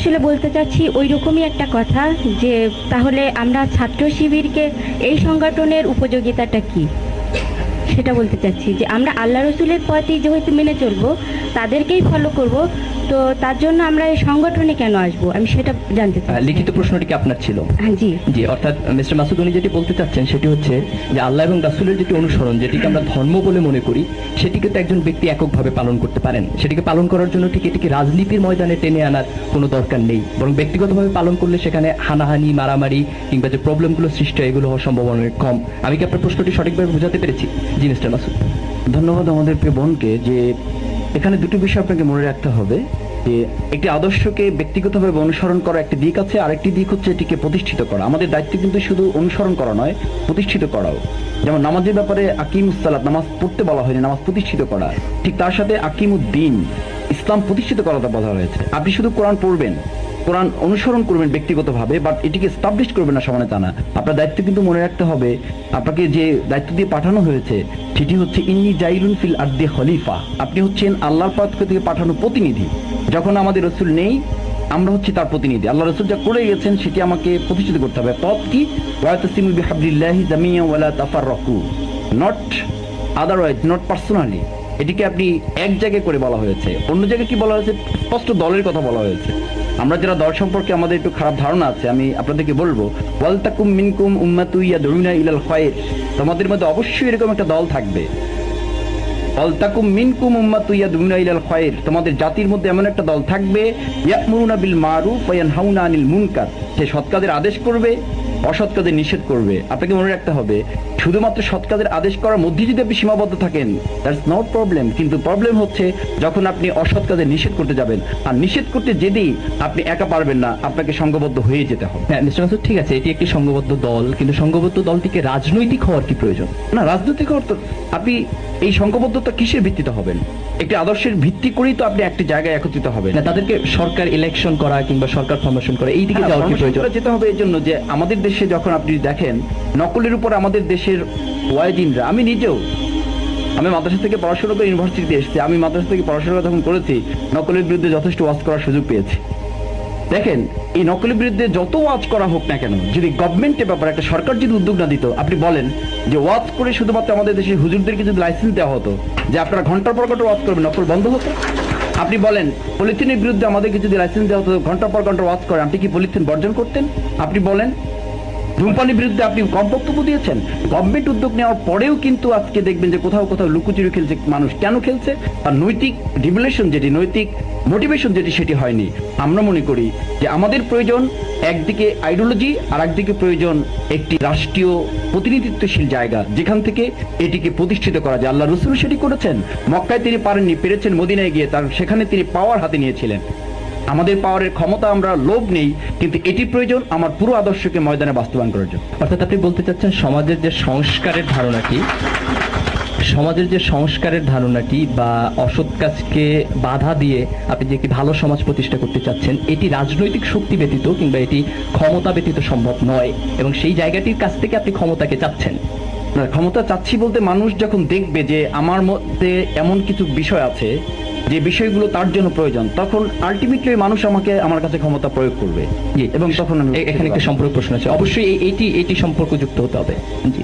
আসলে বলতে চাচ্ছি ওই রকমই একটা কথা, যে তাহলে আমরা ছাত্র শিবিরকে এই সংগঠনের উপযোগিতাটা কি, সেটা বলতে চাচ্ছি। যে আমরা আল্লাহ রসুলের পথই যেহেতু মেনে চলবো, তাদেরকেই ফলো করব, তো তার জন্য আমরা এই সংগঠনে কেন আসবো, আমি সেটা জানতে চাই। লিখিত প্রশ্নটি কি আপনার ছিল? হ্যাঁ, জি জি, অর্থাৎ মিস্টার মাসুদ উনি যেটি বলতে চাচ্ছেন সেটি হচ্ছে যে আল্লাহ এবং রাসূলের যেটি অনুসরণ, যেটিকে আমরা ধর্ম বলে মনে করি, সেটিকে তো একজন ব্যক্তি এককভাবে পালন করতে পারেন। সেটিকে পালন করার জন্য ঠিক এটিকে রাজনীতির ময়দানে টেনে আনার কোনো দরকার নেই, বরং ব্যক্তিগতভাবে পালন করলে সেখানে হানাহানি, মারামারি কিংবা যে প্রবলেমগুলো সৃষ্টি হয় এগুলো হওয়ার সম্ভাবনা অনেক কম। আমি কি আপনার প্রশ্নটি সঠিকভাবে বোঝাতে পেরেছি? জি মিস্টার মাসুদ। ধন্যবাদ আমাদের প্রিয় বোনকে। যে এখানে দুটো বিষয় আপনাকে মনে রাখতে হবে, যে একটি আদর্শকে ব্যক্তিগতভাবে অনুসরণ করা একটি দিক আছে, আরেকটি দিক হচ্ছে এটিকে প্রতিষ্ঠিত করা। আমাদের দায়িত্ব কিন্তু শুধু অনুসরণ করা নয়, প্রতিষ্ঠিত করাও। যেমন নামাজের ব্যাপারে আকিমুসসালাত, নামাজ পড়তে বলা হয়নি, নামাজ প্রতিষ্ঠিত করা। ঠিক তার সাথে আকিমুদ্দিন, ইসলাম প্রতিষ্ঠিত করাটা বলা হয়েছে। আপনি শুধু কোরআন পড়বেন, কোরআন অনুসরণ করবেন ব্যক্তিগতভাবে, বাট এটিকে এস্টাবলিশ করবেন না সমানে তা না। আপনার দায়িত্ব কিন্তু মনে রাখতে হবে, আপনাকে যে দায়িত্ব দিয়ে পাঠানো হয়েছে সেটি হচ্ছে ইন্নী জাইলুন ফিল আরদি খলিফা। আপনি হচ্ছেন আল্লাহর পক্ষ থেকে পাঠানো প্রতিনিধি। যখন আমাদের রসুল নেই, আমরা হচ্ছি তার প্রতিনিধি। আল্লাহ রসুল যা করে গেছেন সেটি আমাকে প্রতিষ্ঠিত করতে হবে। পথ কি? ওয়াতাসিমু বিহাবলিল্লাহি জামিআন ওয়ালা তাফাররাকু, নট আদারওয়াইজ, নট পার্সোনালি। এটিকে আপনি এক জায়গায় করে বলা হয়েছে। অন্য জায়গায় কি বলা হয়েছে? স্পষ্ট দলের কথা বলা হয়েছে। আমরা যারা দল সম্পর্কে আমাদের একটু খারাপ ধারণা আছে, আমি আপনাদেরকে বলবো, ওয়াল তাকুম মিনকুম উম্মাতুন ইয়াদউনা ইলাল খায়র, তোমাদের মধ্যে অবশ্যই এরকম একটা দল থাকবে। ওয়াল তাকুম মিনকুম উম্মাতুন ইয়াদউনা ইলাল খায়র, তোমাদের জাতির মধ্যে এমন একটা দল থাকবে, ইয়া'মুরুনা বিল মারুফ ওয়া ইয়ানহাউনা আনিল মুনকার, সে সৎ কাজের আদেশ করবে, অসৎ কাজের নিষেধ করবে। আপনাকে মনে রাখতে হবে, শুধুমাত্র সৎ কাজের আদেশ করার মধ্যে যদি আপনি সীমাবদ্ধ থাকেন, দ্যাটস নট প্রবলেম। কিন্তু প্রবলেম হচ্ছে যখন আপনি অসৎ কাজে নিষেধ করতে যাবেন, আর নিষেধ করতে যেতেই আপনি একা পারবেন না, আপনাকে সংঘবদ্ধ হয়ে যেতে হবে। হ্যাঁ মিস্টার মাসুদ, ঠিক আছে, এটি একটি সংঘবদ্ধ দল, কিন্তু সংঘবদ্ধ দলটিকে রাজনৈতিক হওয়ার কি প্রয়োজন? না, রাজনৈতিক অর্থ আপনি এই সংঘবদ্ধতা কিসের ভিত্তিতে হবেন? একটি আদর্শের ভিত্তি করেই তো আপনি একটি জায়গায় একত্রিত হবেন। না, তাদেরকে সরকার ইলেকশন করা কিংবা সরকার ফরমেশন করা এই দিকে যাওয়ার কি প্রয়োজন? যেতে হবে এই জন্য যে আমাদের দেশে যখন আপনি দেখেন নকলের উপর আমাদের দেশের ওয়াইদিনরা, আমি নিজেও, আমি মাদ্রাসা থেকে পড়াশোনা করে ইউনিভার্সিটিতে এসেছি, আমি মাদ্রাসা থেকে পড়াশোনা যখন করেছি নকলের বিরুদ্ধে যথেষ্ট ওয়াজ করার সুযোগ পেয়েছি। দেখেন, এই নকলের বিরুদ্ধে যত ওয়াজ করা হোক না কেন, যদি গভর্নমেন্টের ব্যাপারে একটা সরকার যদি উদ্যোগ না দিত, আপনি বলেন যে ওয়াজ করে শুধুমাত্র আমাদের দেশের হুজুরদেরকে যদি লাইসেন্স দেওয়া হতো যে আপনারা ঘন্টার পর ঘন্টা ওয়াজ করবেন, নকল বন্ধ হতো। আপনি বলেন পলিথিনের বিরুদ্ধে আমাদেরকে যদি লাইসেন্স দেওয়া হতো, ঘন্টার পর ঘন্টা ওয়াজ করেন, আপনি কি পলিথিন বর্জন করতেন? আপনি বলেন ধূমপানের বিরুদ্ধে আপনি কম বক্তব্য দিয়েছেন। গভর্নমেন্ট উদ্যোগ নেওয়ার পরেও কিন্তু আজকে দেখবেন যে কোথাও কোথাও লুকোচুরি খেলছে মানুষ। কেন খেলছে? আর নৈতিক রিভলিউশন যেটি, নৈতিক মোটিভেশন যেটি, সেটি হয়নি। আমরা মনে করি যে আমাদের প্রয়োজন একদিকে আইডিওলজি, আর একদিকে প্রয়োজন একটি রাষ্ট্রীয় প্রতিনিধিত্বশীল জায়গা, যেখান থেকে এটিকে প্রতিষ্ঠিত করা যায়। আল্লাহ রসুল সেটি করেছেন। মক্কায় তিনি পারেননি, পেরেছেন মদিনায় গিয়ে, তার সেখানে তিনি পাওয়ার হাতে নিয়েছিলেন। আমাদের পাওয়ারের ক্ষমতা আমরা লোভ নেই, কিন্তু এটি প্রয়োজন আমার পুরো আদর্শকে ময়দানে বাস্তবায়ন করার জন্য। অর্থাৎ আপনি বলতে চাচ্ছেন সমাজের যে সংস্কারের ধারণাটি বা অসৎ কাজকে বাধা দিয়ে আপনি যে একটি ভালো সমাজ প্রতিষ্ঠা করতে চাচ্ছেন, এটি রাজনৈতিক শক্তি ব্যতীত কিংবা এটি ক্ষমতা ব্যতীত সম্ভব নয়, এবং সেই জায়গাটির কাছ থেকে আপনি ক্ষমতাকে চাচ্ছেন। ক্ষমতা চাচ্ছি বলতে, মানুষ যখন দেখবে যে আমার মধ্যে এমন কিছু বিষয় আছে যে বিষয়গুলো তার জন্য প্রয়োজন, তখন আলটিমেটলি মানুষ আমার কাছে ক্ষমতা প্রয়োগ করবে। এবং তখন এখানে একটা সম্পর্ক প্রশ্ন আছে, অবশ্যই এটি সম্পর্ক যুক্ত হতে হবে। জি।